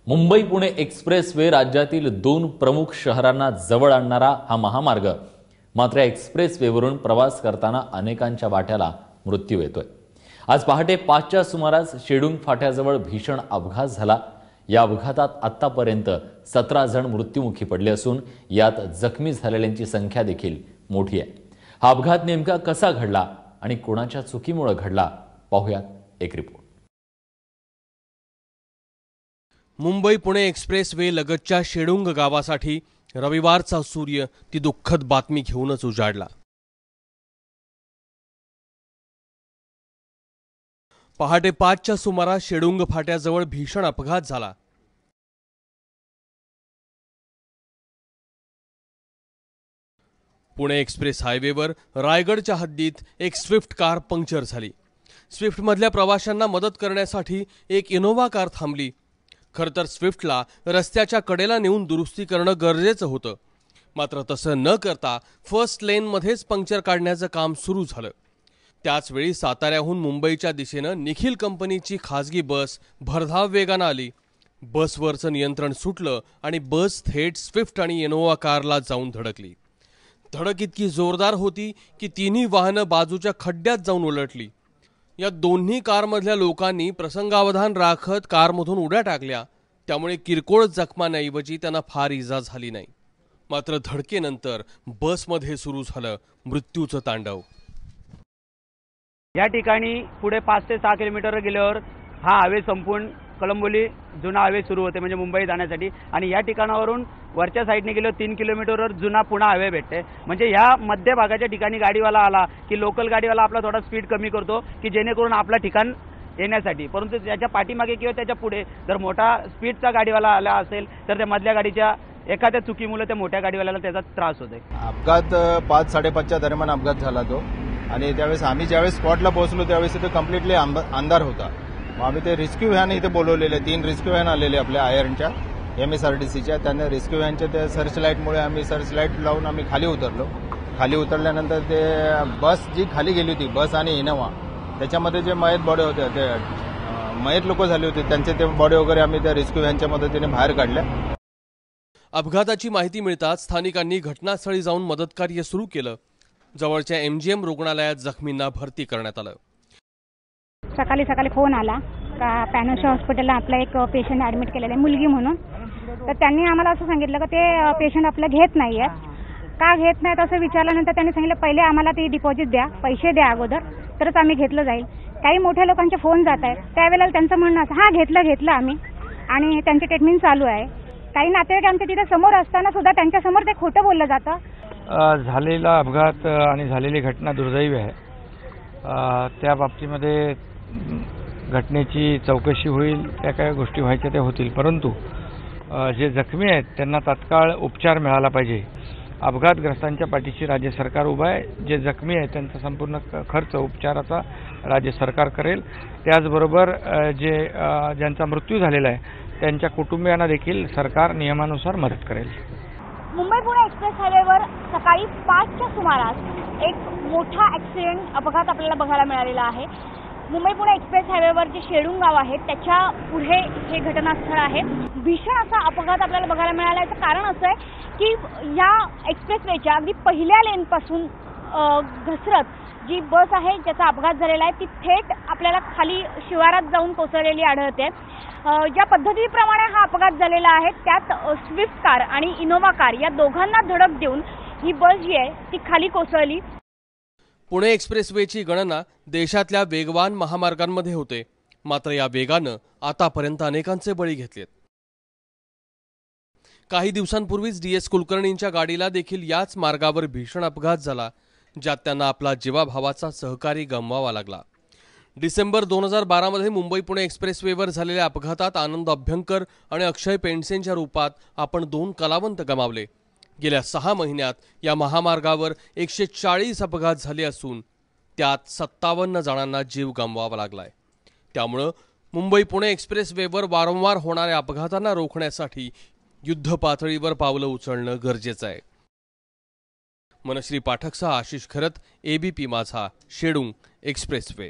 Mumbai Pune expressway राज्यातील 2 प्रमुख शहरांना जवळ आणणारा हा महामार्ग मात्र एक्सप्रेसवेवरून प्रवास करताना अनेकांच्या वाट्याला मृत्यू येतोय। आज पहाटे 5च्या सुमारास शेडूंग फाट्याजवळ भीषण अपघात झाला। या अपघातात आतापर्यंत 17 जण मृत्युमुखी पडले असून यात जखमी झालेल्यांची संख्या देखील मोठी आहे। हा अपघात नेमका कसा घडला आणि कोणाच्या चुकीमुळे घडला पाहूयात एक रिपोर्ट। मुंबई पुणे एक्सप्रेसवे लगतच्या शेडूंग गावासाठी रविवारचा सूर्य ती दुःखद बातमी घेऊनच उजाडला। पहाटे 5च्या सुमारास शेडूंग फाट्याजवळ भीषण अपघात झाला। पुणे एक्सप्रेस हायवेवर रायगडच्या हद्दीत एक स्विफ्ट कार पंक्चर झाली। स्विफ्टमधल्या प्रवाशांना मदत करण्यासाठी एक इनोव्हा कार थांबली। खरतर स्विफ्टला रस्त्याच्या कडेला नेऊन दुरुस्ती करणं गरजेचं होतं, मात्र तसं न करता फर्स्ट लेनमध्येच पंक्चर काढण्याचं काम सुरू झालं। त्याचवेळी साताऱ्याहून मुंबईच्या दिशेनं निखिल कंपनीची खासगी बस भरधाव वेगानं आली। बसवरचं नियंत्रण सुटलं आणि बस थेट स्विफ्ट आणि इनोव्हा कारला जाऊन धडकली। धडक इतकी जोरदार होती की तिन्ही वाहनं बाजूच्या खड्ड्यात जाऊन उलटली। या दोन्ही कारमधल्या लोकांनी प्रसंगावधान राखत कारमधून उड्या टाकल्या, त्यामुळे किरकोळ जखमांऐवजी त्यांना फार इजा झाली नाही। मात्र धडकेनंतर बसमध्ये सुरू झालं मृत्यूचं तांडव। या ठिकाणी पुढे 5 ते 6 किलोमीटर गेल्यावर हा हायवे संपून कळंबोली जुना हायवे सुरू होते, म्हणजे मुंबई जाण्यासाठी। आणि या ठिकाणावरून वरच्या साईडने गेलो 3 किलोमीटरवर जुना पुणे हायवे भेटते। म्हणजे या मध्य भागाच्या ठिकाणी गाडीवाला आला की लोकल गाडीवाला आपला थोडा स्पीड कमी करतो की जेणेकरून आपला ठिकाण येण्यासाठी, परंतु त्याच्या पाठीमागे किंवा त्याच्या पुढे जर मोठा स्पीडचा गाडीवाला आला असेल तर त्या मधल्या गाडीच्या एखाद्या चुकीमुळे त्या मोठ्या गाडीवाल्याला त्याचा त्रास होतोय। अपघात 5-5:30च्या दरम्यान अपघात झाला तो, आणि त्यावेळेस आम्ही ज्यावेळेस स्पॉटला पोहोचलो त्यावेळेस इथे कम्प्लिटली अंधार होता। मग आम्ही ते रेस्क्यू व्हॅन इथे बोलवलेले, 3 रेस्क्यू व्हॅन आलेले आपल्या आयर्नच्या MSRTCच्या। त्यांना रेस्क्यू व्हॅनच्या त्या सर्च लाईटमुळे आम्ही सर्च लाईट लावून आम्ही खाली उतरलो। खाली उतरल्यानंतर ते बस जी खाली गेली होती, बस आणि इनोव्हा, त्याच्यामध्ये जे मयत बॉडी होते, ते मयत लोक झाले होते, त्यांचे ते बॉडी वगैरे आम्ही त्या रेस्क्यू व्हॅनच्या मदतीने बाहेर काढल्या। अपघाताची माहिती मिळताच स्थानिकांनी घटनास्थळी जाऊन मदतकार्य सुरू केलं। जवळच्या MGM रुग्णालयात जखमींना भरती करण्यात आलं। सकाळी फोन आला का पॅनोशा हॉस्पिटलला आपला एक पेशंट ऍडमिट केलेला आहे, मुलगी म्हणून। तर त्यांनी आम्हाला असं सांगितलं की ते पेशंट आपलं घेत नाहीये। का घेत नाहीत असं विचारल्यानंतर त्यांनी सांगितलं पहिले आम्हाला ते डिपॉझिट द्या, पैसे द्या अगोदर, तरच आम्ही घेतलं जाईल। काही मोठ्या लोकांचे फोन जात आहेत, त्यावेळेला त्यांचं म्हणणं असं, हा घेतलं आम्ही, आणि त्यांची ट्रीटमेंट चालू आहे। काही नातेवाईक आमच्या तिथे समोर असताना सुद्धा त्यांच्या समोर ते खोटं बोललं जातं। झालेला अपघात आणि झालेली घटना दुर्दैवी आहे। त्या बाबतीमध्ये घटनेची चौकशी होईल, त्या काय गोष्टी व्हायच्या त्या होतील, परंतु जे जखमी आहेत त्यांना तात्काळ उपचार मिळाला पाहिजे। अपघातग्रस्तांच्या पाठीशी राज्य सरकार उभं आहे। जे जखमी आहेत त्यांचा संपूर्ण खर्च उपचाराचा राज्य सरकार करेल। त्याचबरोबर ज्यांचा मृत्यू झालेला आहे त्यांच्या कुटुंबियांना देखील सरकार नियमानुसार मदत करेल। मुंबई पुणे एक्सप्रेस हायवेवर सकाळी 5च्या सुमारास एक मोठा ॲक्सिडेंट अपघात आपल्याला बघायला मिळालेला आहे। मुंबई पुणे एक्सप्रेस हायवेवर जे शेडूंग गाव आहे त्याच्या पुढे हे घटनास्थळ आहे। भीषण असा अपघात आपल्याला बघायला मिळाला। याचं कारण असं आहे की या एक्सप्रेसवेच्या अगदी पहिल्या लेनपासून घसरत जी बस आहे ज्याचा अपघात झालेला आहे ती थेट आपल्याला खाली शिवारात जाऊन कोसळलेली आढळते। ज्या पद्धतीप्रमाणे हा अपघात झालेला आहे त्यात स्विफ्ट कार आणि इनोव्हा कार या दोघांना धडक देऊन ही बस जी आहे ती खाली कोसळली। पुणे एक्सप्रेसवेची गणना देशातल्या वेगवान महामार्गांमध्ये होते, मात्र या वेगानं आतापर्यंत अनेकांचे बळी घेतलेत। काही दिवसांपूर्वीच DS कुलकर्णींच्या गाडीला देखील याच मार्गावर भीषण अपघात झाला, ज्यात त्यांना आपला जीवाभावाचा सहकारी गमवावा लागला। डिसेंबर 2012 मध्ये मुंबई पुणे एक्सप्रेसवेवर झालेल्या अपघातात आनंद अभ्यंकर आणि अक्षय पेंडसेंच्या रूपात आपण 2 कलावंत गमावले। गेल्या 6 महिन्यात या महामार्गावर 140 अपघात झाले असून त्यात 57 जणांना जीव गमवावा लागलाय। त्यामुळे मुंबई पुणे एक्सप्रेसवेवर वारंवार होणाऱ्या अपघातांना रोखण्यासाठी युद्ध पातळीवर पावलं उचलणं गरजेचं आहे। मनश्री पाठकसह आशिष खरत, ABP माझा, शेडूंग एक्सप्रेसवे।